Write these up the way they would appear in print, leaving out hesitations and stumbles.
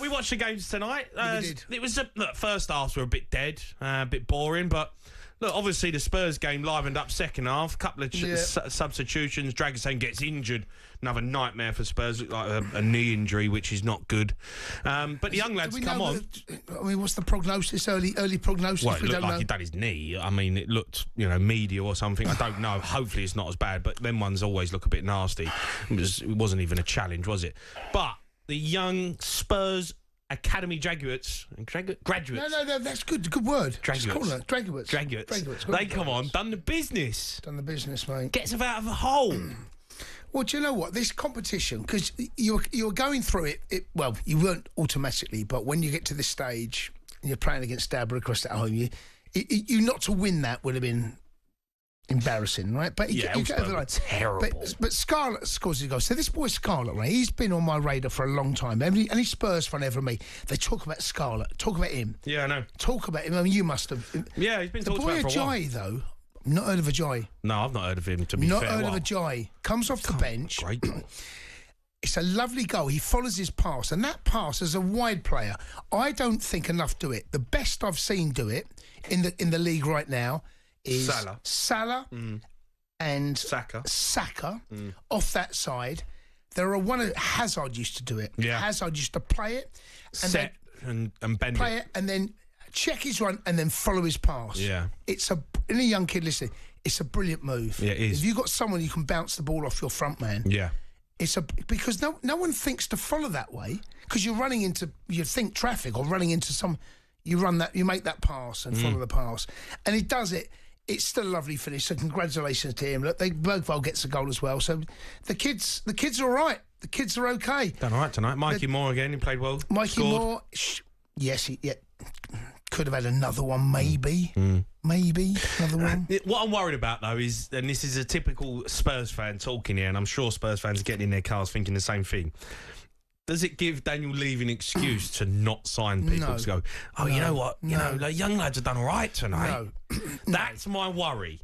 We watched the games tonight. We did. It was look, first halves were a bit dead, a bit boring, but look, obviously the Spurs game livened up second half. Couple of substitutions. Dragusin gets injured. Another nightmare for Spurs. Looked like a knee injury, which is not good. But the young lads come on. I mean, what's the prognosis? Early prognosis? Well, it looked like he'd done his knee. I mean, it looked, media or something. I don't know. Hopefully it's not as bad, but them ones always look a bit nasty. It wasn't even a challenge, was it? But the young Spurs Academy graduates. No, that's good. Good word. Graduates. They come on, done the business. Mate. Gets us out of a hole. Well, do you know what? This competition, because you're going through it. Well, you weren't automatically, but when you get to this stage, and you're playing against Stabber across at home, you not to win that would have been embarrassing, right? But you get over the line. Terrible. But Scarlett scores his goal. So this boy Scarlett, right? He's been on my radar for a long time. Any Spurs fan ever me, they talk about Scarlett, talk about him. Yeah, I know. Talk about him. I mean, you must have. Yeah, he's been talked about for a while. The boy Ajayi, though. Not heard of Ajayi. No, I've not heard of him, to be fair. Not heard of Ajayi. Comes off the bench. Great goal. It's a lovely goal. He follows his pass, and that pass, as a wide player, I don't think enough do it. The best I've seen do it in the league right now is Salah and Saka off that side. There are one of Hazard used to do it. Yeah. Hazard used to play it and bend play it and then check his run and then follow his pass. Yeah. In a young kid listening, it's a brilliant move. Yeah, it is. If you've got someone you can bounce the ball off your front man. Yeah. Because no one thinks to follow that way, because you're running into, you think traffic or running into you make that pass and follow the pass. And he does it. It's still a lovely finish, so congratulations to him. Look, Bergvall gets a goal as well. So the kids are all right. The kids are okay. Done all right tonight. Mikey Moore again, he played well. Mikey Moore, yes, he could have had another one, maybe. Maybe another one. What I'm worried about, though, is, and this is a typical Spurs fan talking here, and I'm sure Spurs fans are getting in their cars thinking the same thing. Does it give Daniel Levy an excuse to not sign people to go, you know what? The young lads have done all right tonight. That's my worry.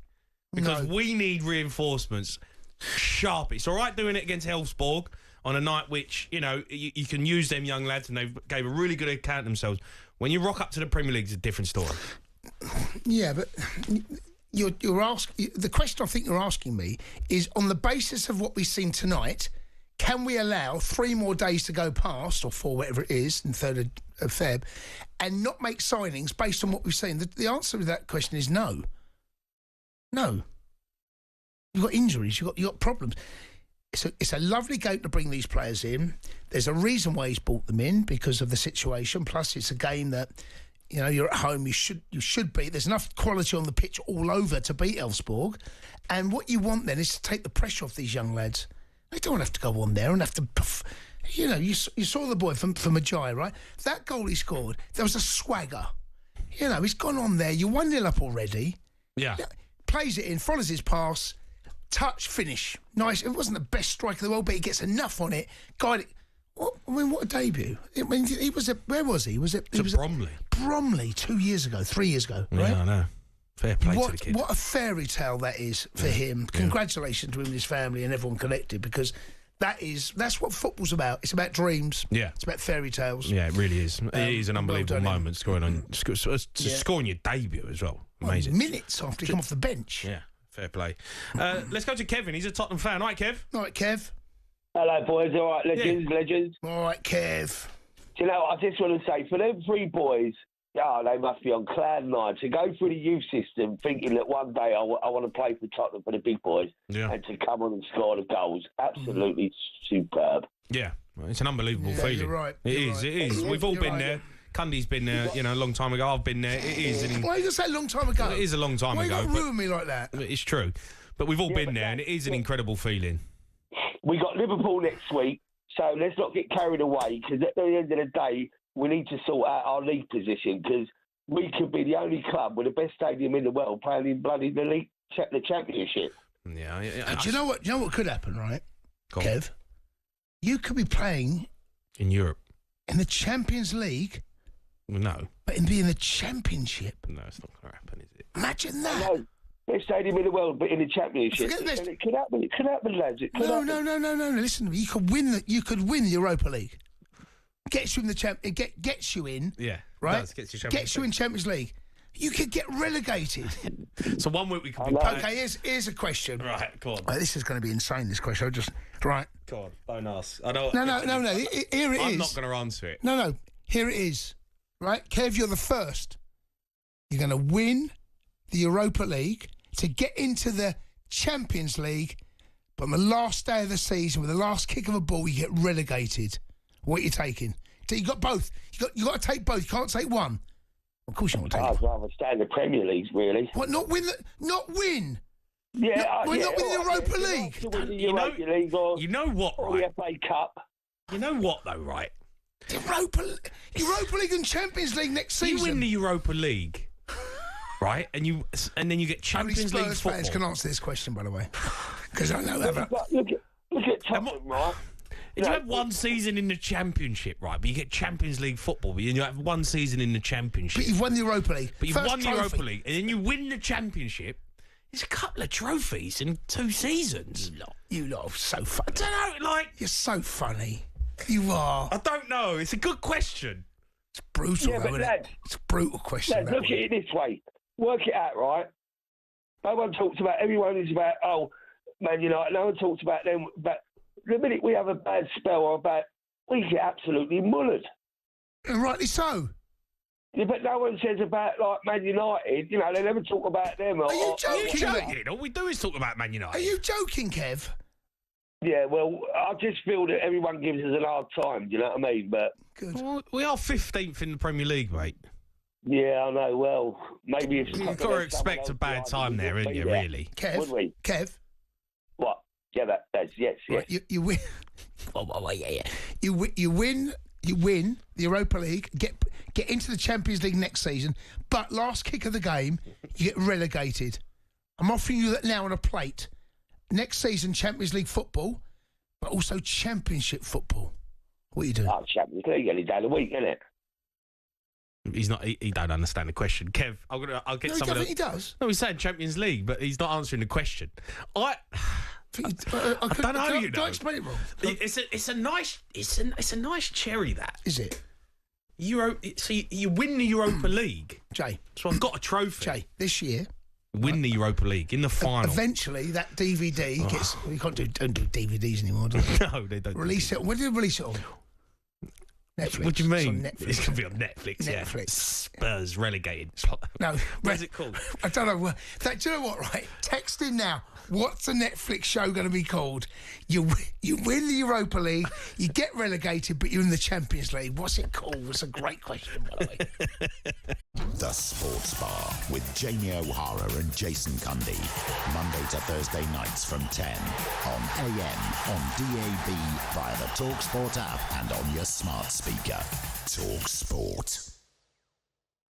Because we need reinforcements sharp. It's all right doing it against Elfsborg on a night which, you can use them young lads and they gave a really good account of themselves. When you rock up to the Premier League, it's a different story. Yeah, but you're asking. The question I think you're asking me is, on the basis of what we've seen tonight, can we allow 3 more days to go past, or 4, whatever it is, in 3rd of Feb, and not make signings based on what we've seen? The answer to that question is no. No. You've got injuries. You've got problems. It's a lovely game to bring these players in. There's a reason why he's brought them in, because of the situation. Plus, it's a game that, you're at home. You should beat. There's enough quality on the pitch all over to beat Elfsborg. And what you want then is to take the pressure off these young lads. They don't have to go on there and have to... You saw the boy from Ajayi, right? That goal he scored, there was a swagger. He's gone on there. You're 1-0 up already. Yeah. Plays it in, follows his pass, touch, finish. Nice. It wasn't the best strike of the world, but he gets enough on it. Guided it. What a debut. He was at... Where was he? He was at Bromley. Bromley 2 years ago, 3 years ago, right? Yeah, I know. Fair play to the kid. What a fairy tale that is for him. Congratulations to him and his family and everyone connected, because that's what football's about. It's about dreams. Yeah. It's about fairy tales. Yeah, it really is. It is an unbelievable moment scoring your debut as well. Amazing. Minutes after he come off the bench. Yeah, fair play. Let's go to Kevin. He's a Tottenham fan. All right, Kev? All right, Kev. Hello, boys. All right, legends. All right, Kev. Do you know, I just want to say, for them 3 boys, they must be on cloud 9. To go through the youth system thinking that one day I want to play for Tottenham, for the big boys, and to come on and score the goals, absolutely superb. Yeah, it's an unbelievable feeling. You're right. It is. We've all been there. Cundy's been there, a long time ago. I've been there. It is. Why are you going to say a long time ago? It is a long time ago. Why you got to ruin me like that? It's true. But we've all been there, and it is an incredible feeling. We got Liverpool next week, so let's not get carried away, because at the end of the day, we need to sort out our league position, because we could be the only club with the best stadium in the world playing in bloody the championship. Yeah. Do you know what? Could happen, right, Kev? You could be playing in Europe, in the Champions League. Well, no, but in the Championship. No, it's not going to happen, is it? Imagine that. No. Best stadium in the world, but in the Championship. It could happen. It could happen, lads. No. Listen, you could win the Europa League. gets you in the gets you in. Yeah, right. Gets you in Champions League. You could get relegated. So 1 week we could be. Okay, here's a question. Right, go on. This is going to be insane. This question. Right. Go on, don't ask. I know. No. Here it is. I'm not going to answer it. No. Here it is. Right, Kev, you're the first. You're going to win the Europa League to get into the Champions League, but on the last day of the season, with the last kick of a ball, you get relegated. What are you taking? So you got both. You got to take both. You can't take one. Of course you won't take I'd rather stay in the Premier League, really. What? Not win? Not win? Yeah, not win the Europa League. You know what, or right? the FA Cup. You know what, though, right? Europa League and Champions League next season. You win the Europa League, right? And then you get Champions League football. Only Spurs fans can answer this question, by the way, because I know that. Look at Tottenham, right? You have one season in the Championship, right? But you get Champions League football, but you have one season in the Championship. But you've won the Europa League. But you've won the Europa League, and then you win the Championship. There's a couple of trophies in 2 seasons. You lot are so funny. I don't know, you're so funny. You are. I don't know. It's a good question. It's brutal, though, isn't it? It's a brutal question. Look at it this way. Work it out, right? No one talks about. Everyone is about. Man United. No one talks about them. But the minute we have a bad spell or we get absolutely mullered. And rightly so. Yeah, but no one says about Man United. They never talk about them. Are you joking? All we do is talk about Man United. Are you joking, Kev? Yeah, well, I just feel that everyone gives us a hard time. Do you know what I mean? But well, we are 15th in the Premier League, mate. Yeah, I know. Well, maybe it's. You've got to expect a bad time there, isn't you? Really, Kev? Would we? Kev? What? Yeah, that's yes. Right, you win. You win the Europa League. Get into the Champions League next season, but last kick of the game, you get relegated. I'm offering you that now on a plate. Next season, Champions League football, but also Championship football. What are you doing? Champions League any day of the week, isn't it? He's not. He don't understand the question, Kev. I'll get someone else. He does. No, he's saying Champions League, but he's not answering the question. I don't know. You know, don't explain it wrong. It's a nice cherry. That is it. So you win the Europa League, Jay. So I've got a trophy. Jay, this year. Win the Europa League in the final. Eventually, that DVD gets. You don't do DVDs anymore, do you? No, they don't. Release it. When did they release it on? Netflix. What do you mean? It's going to be on Netflix. Yeah. Spurs relegated. No. What's it called? I don't know. Do you know what? Right. Text in now. What's the Netflix show going to be called? You win the Europa League, you get relegated, but you're in the Champions League. What's it called? It's a great question, by the way. The Sports Bar with Jamie O'Hara and Jason Cundy. Monday to Thursday nights from 10 on AM, on DAB, via the talkSPORT app and on your smart speaker. talkSPORT.